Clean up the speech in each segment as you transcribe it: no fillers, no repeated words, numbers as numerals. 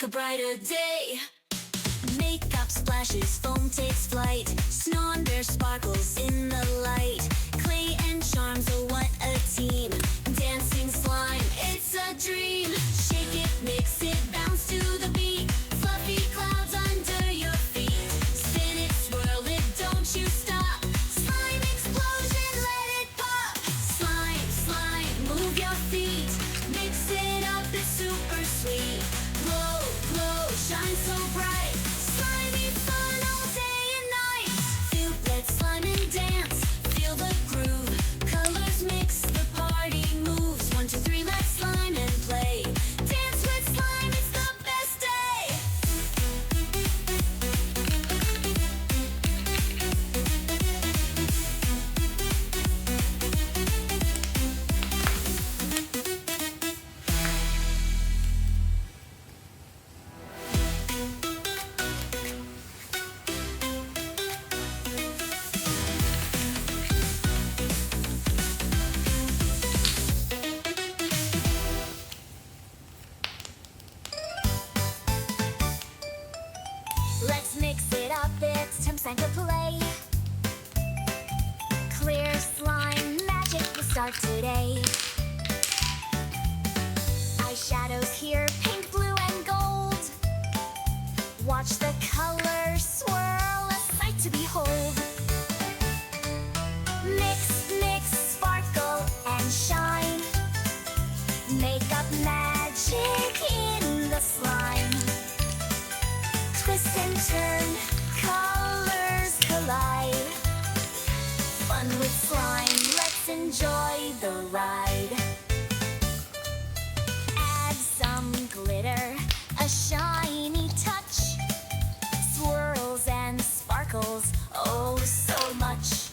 make a brighter day. Makeup splashes, foam takes flight. Snow and bear sparkles in the light. Clay and charms, oh what a team. Dancing slime, it's a dream. Shake it, mix it, bounce to the beat. Fluffy clouds under your feet. Spin it, swirl it, don't you stop. Slime explosion, let it pop. Slime, slime, move your feet. Mix it up, it's super sweet. Glow, glow, shine so bright. Slimy fun all day and night. Feel that slime and dance. Feel the groove. Colors mix, the party moves. 1, 2, 3, let's slime and play. Dance with slime, it's the best day. Let's mix it up, it's time to play. Clear slime magic will start today. Eyeshadows here, pink, blue, and gold. Watch the colors swirl, a sight to behold. Mix, mix, sparkle, and shine. Makeup magic in the slime. Twist and turn, colors collide. Fun with slime, let's enjoy the ride. Add some glitter, a shiny touch. Swirls and sparkles, oh so much.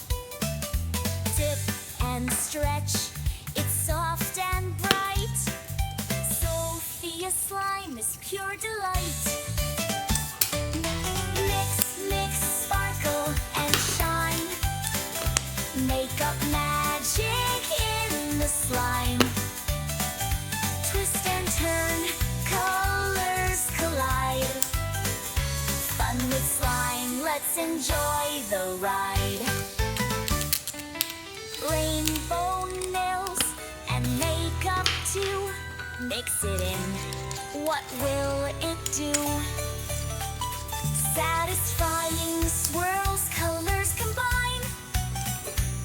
Dip and stretch, it's soft and bright. Sophia slime is pure delight. Mix, mix, sparkle, and shine. Makeup magic in the slime. Twist and turn, colors collide. Fun with slime, let's enjoy the ride. Rainbow nails and makeup too. Mix it in, what will it do? Satisfying swirls, colors combine.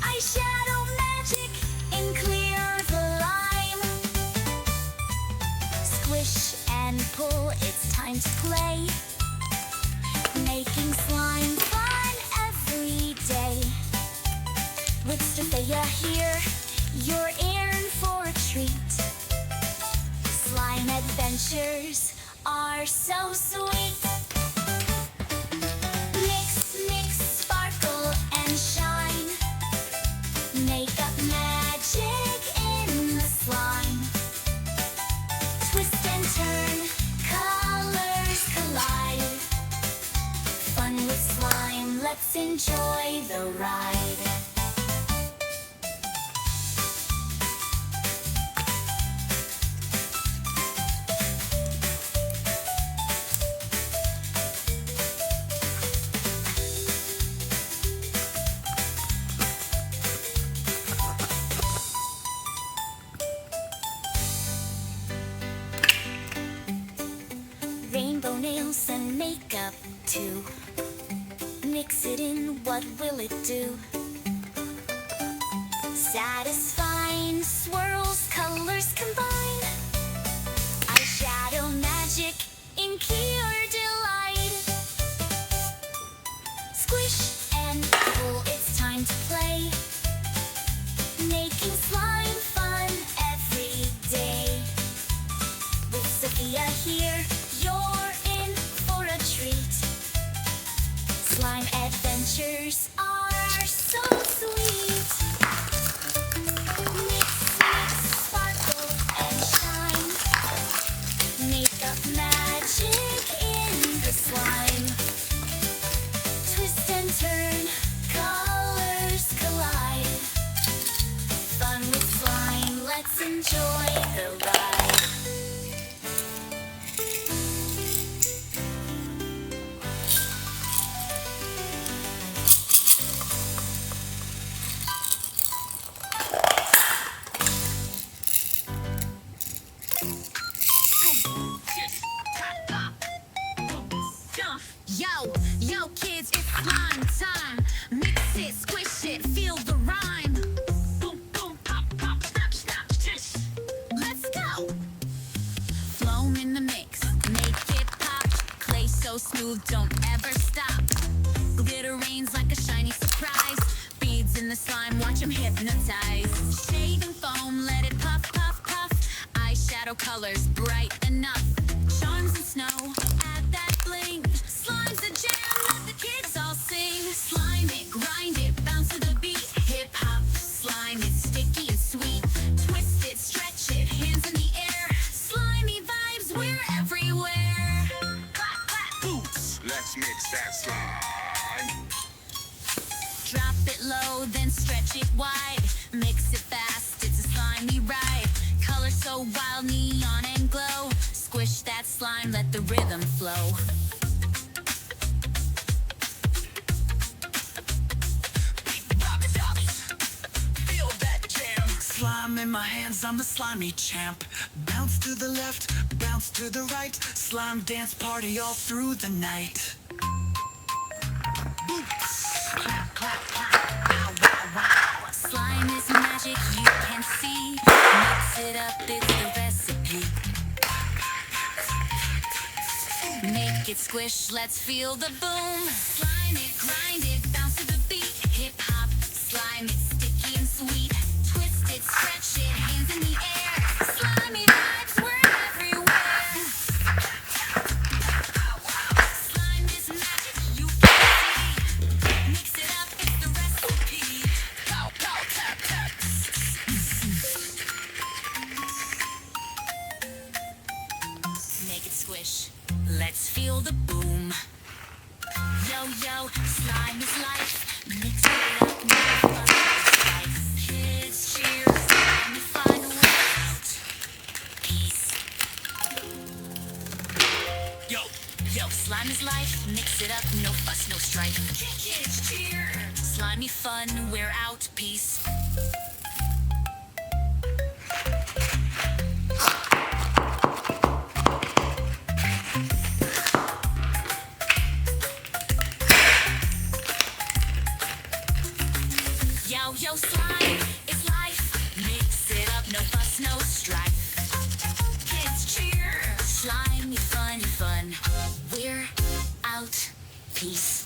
Eyeshadow magic in clear the lime. Squish and pull, it's time to play. Making slime fun every day. With Sophia here, you're in for a treat. Slime adventures are so sweet. Mix, mix, sparkle, and shine. Makeup magic in the slime. Twist and turn, colors collide. Fun with slime, let's enjoy the ride. Rainbow nails and makeup too. Mix it in, what will it do? Satisfying swirls, colors combine. Eyeshadow magic in pure delight. Squish and pull, it's time to play. Making slime fun every day. With Sophia here, you're in for a treat. Slime adventures are so sweet. Mix, mix, sparkle, and shine. Makeup magic in the slime. Twist and turn, colors collide. Fun with slime, let's enjoy the ride. Yo, kids, it's slime time. Mix it, squish it, feel the rhyme. Boom, boom, pop, pop, snap, snap, tish. Let's go. Foam in the mix, make it pop. Clay so smooth, don't ever stop. Glitter rains like a shiny surprise. Beads in the slime, watch 'em hypnotize. Shaving foam, let it puff, puff, puff. Eyeshadow colors, bright enough. Charms and snow, add that bling. Slime's a jam, let the kids all sing. Slime it, grind it, bounce to the beat. Hip hop, slime it, sticky and sweet. Twist it, stretch it, hands in the air. Slimy vibes, we're everywhere. Clap, clap. Boots, let's mix that slime. Drop it low, then stretch it wide. Mix it fast, it's a slimy ride. Color so wild, neon and glow. Squish that slime, let the rhythm flow. Feel that jam. Slime in my hands, I'm the slimy champ. Bounce to the left, bounce to the right. Slime dance party all through the night. Boots, clap, clap, clap. Wow, wow, wow. Slime is magic, you can see. Mix it up, it's the recipe. Make it squish, let's feel the boom. Slime it, grind it, bounce to the beat. Hip hop, slime it, sticky and sweet. Twist it, stretch it, hands in the air. Slimy vibes, we're everywhere. Slime is magic, you can see. Mix it up, it's the recipe. Pow, pow, tap, tap. Make it squish. Let's feel the boom. Yo, slime is life. Mix it up, make fun of life. Kids cheer, slime is fun without peace. Yo, slime is life. Mix it up, no fuss, no strife. Kids cheer. Slimy fun, we're out, peace. Yo, slime, it's life. Mix it up, no fuss, no strife. Kids cheer. Slimy fun, we're out. Peace.